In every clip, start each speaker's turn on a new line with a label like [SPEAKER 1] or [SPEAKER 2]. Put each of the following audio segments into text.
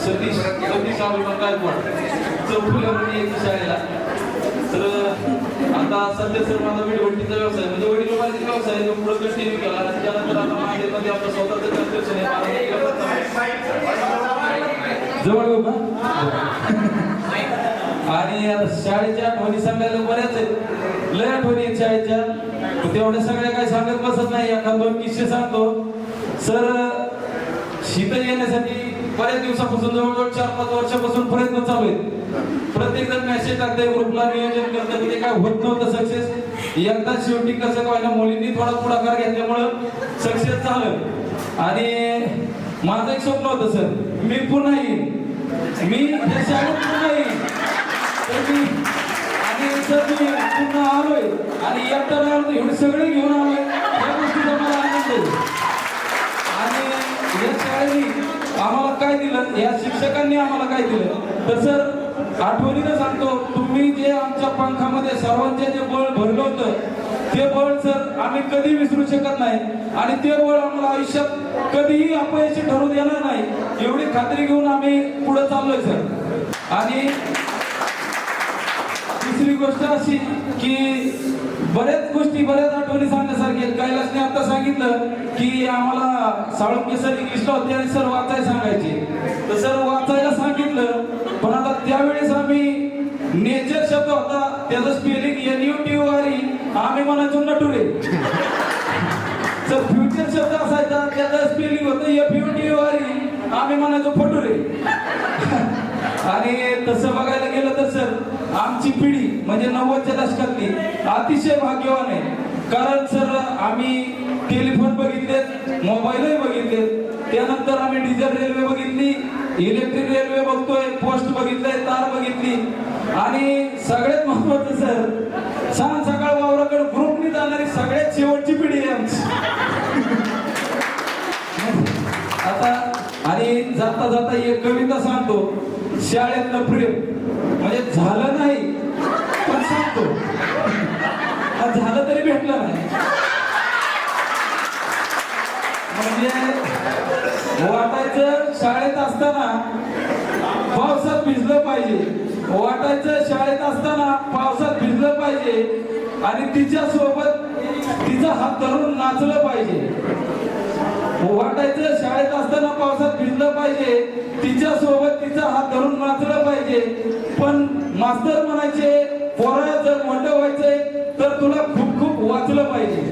[SPEAKER 1] सतीश गायकवाड चौफुल्यामध्ये एक शाळेला. तर आता सध्या सर माझा वडीवडीचा व्यवसाय म्हणजे वडील व्यवसाय जो पुढे कंटिन्यू केला आणि त्यानंतर आता महादेवमध्ये आपलं स्वतःचं कन्स्ट्रक्शन आहे. जवळ येऊ का? आणि शाळेच्या आठवणी सांगायला बऱ्याच आहेत, लय आठवणी आहेत शाळेच्या. तेवढ्या सगळ्या काही सांगत बसत नाही, एखाद दोन किस्से सांगतो. सर शीतल येण्यासाठी बऱ्याच दिवसापासून जवळजवळ 4-5 वर्षापासून प्रयत्न चालू आहेत. प्रत्येक जण मेसेज टाकते, ग्रुपला नियोजन करतात, ते काय होत नव्हतं सक्सेस. एकदा शेवटी कसं काय ना, मुलींनी थोडा पुढाकार घेतल्यामुळं सक्सेस झालं. आणि माझं एक स्वप्न होतं सर, मी पुन्हा येईन, मी या शाळेत पुन्हा येईन. तर मी आणि सर मी पुन्हा आलोय आणि एकटा राहिलो, एवढे सगळे घेऊन आलोय, या गोष्टीचा मला आनंद आहे. आणि या शाळेने आम्हाला काय दिलं, या शिक्षकांनी आम्हाला काय दिलं, तर सर आठवणीनं सांगतो, तुम्ही जे आमच्या पंखामध्ये सर्वांचे जे बळ भरलं होतं, ते बळ सर आम्ही कधी विसरू शकत नाही. आणि ते बळ आम्हाला आयुष्यात कधीही अपयशी ठरू देणार नाही, एवढी खात्री घेऊन आम्ही पुढे चाललोय सर. आणि दुसरी गोष्ट अशी की बऱ्याच गोष्टी, बऱ्याच आठवणी सांगण्यासारखी आहेत. कैलासने आता सांगितलं की आम्हाला साळुंके सर इंग्लिशला होते आणि सर वाचायला सांगायचे, तर सर वाचायला सांगितलं. पण आता त्यावेळेस आम्ही नेचर शब्द होता, त्याचं स्पेलिंग NUTURE, आम्ही म्हणायचो नटुरे. सर फ्युचर शब्द असायचा, त्याचं स्पेलिंग होतं FUTURE, आम्ही म्हणायचो फटुरे. आणि तसं बघायला गेलं तर सर आमची पिढी म्हणजे 90च्या दशकातली अतिशय भाग्यवान आहे. कारण सर आम्ही टेलिफोन बघितलेत, मोबाईलही बघितलेत, त्यानंतर आम्ही डिझेल रेल्वे बघितली, इलेक्ट्रिक रेल्वे बघतोय, पोस्ट बघितलंय, तार बघितली. आणि सगळ्यात महत्वाचं सर, सांग सकाळ वावराकडे ग्रुपनी जाणारी सगळ्यात शेवटची पिढी आहे आमची. आता आणि जाता जाता एक कविता सांगतो, शाळेतलं प्रेम म्हणजे झालं नाही पण सांगतो, झालं तरी भेटलं नाही. म्हणजे वाटायचं शाळेत असताना पावसात भिजलं पाहिजे, वाटायचं शाळेत असताना पावसात भिजलं पाहिजे आणि तिच्या सोबत तिचा हात धरून नाचलं पाहिजे. वाटायचं शाळेत असताना पावसात भिजलं पाहिजे, तिच्या सोबत तिचा हात धरून नाचलं पाहिजे. पण मास्तर म्हणायचे, पोरा जर मोठं व्हायचंय तर तुला खूप खूप वाचलं पाहिजे.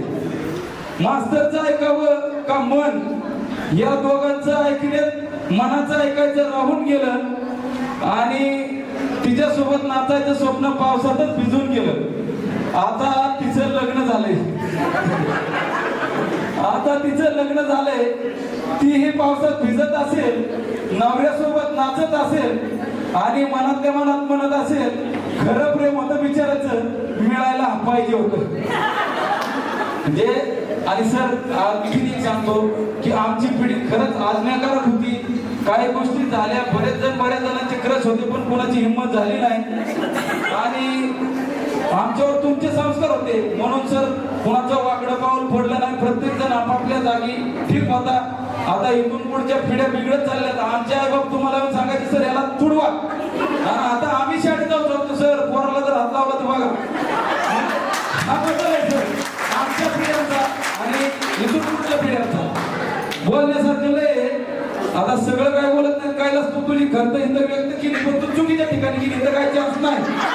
[SPEAKER 1] मास्तरचं ऐकावं का मन, या दोघांचं ऐकण्यात मनाचं ऐकायचं राहून गेलं आणि तिच्या सोबत नाचायचं स्वप्न पावसातच भिजून गेलं. आता तिचं लग्न झालंय, आता तिचं लग्न झालंय, तीही पावसात भिजत असेल, नवऱ्यासोबत नाचत असेल आणि मनातल्या मनात म्हणत असेल, खरं प्रेम होतं बिचाराचं, मिळायला पाहिजे होतं. म्हणजे आणि सर किती सांगतो की आमची पिढी खरंच आज्ञाकारक होती. काही गोष्टी झाल्या, बऱ्याच जणांचे क्रश होते पण कोणाची हिंमत झाली नाही. आणि आमच्यावर तुमचे संस्कार होते म्हणून सर कुणाचं वाकडं पाऊल पडलं नाही, प्रत्येक जण आपापल्या जागी ठीक होता. आता इथून पुढच्या पिढ्या बिघडत चालल्यात. आमचे आई बाप तुम्हाला सांगायचे सर याला तुडवा, आता आम्ही शाळेत जाऊ शकतो सर, पोराला जर हात लावला तर बघा. हा बदल आहे सर आमच्या पिढ्यांचा आणि इथून पुढच्या पिढ्यांचा. बोलण्यासारखं लय. आता सगळं काय बोलत नाही, कायलाच तू तुझी खर्च इथं व्यक्त केली पण तू चुकीच्या ठिकाणी गेली, इथं काय चान्स नाही.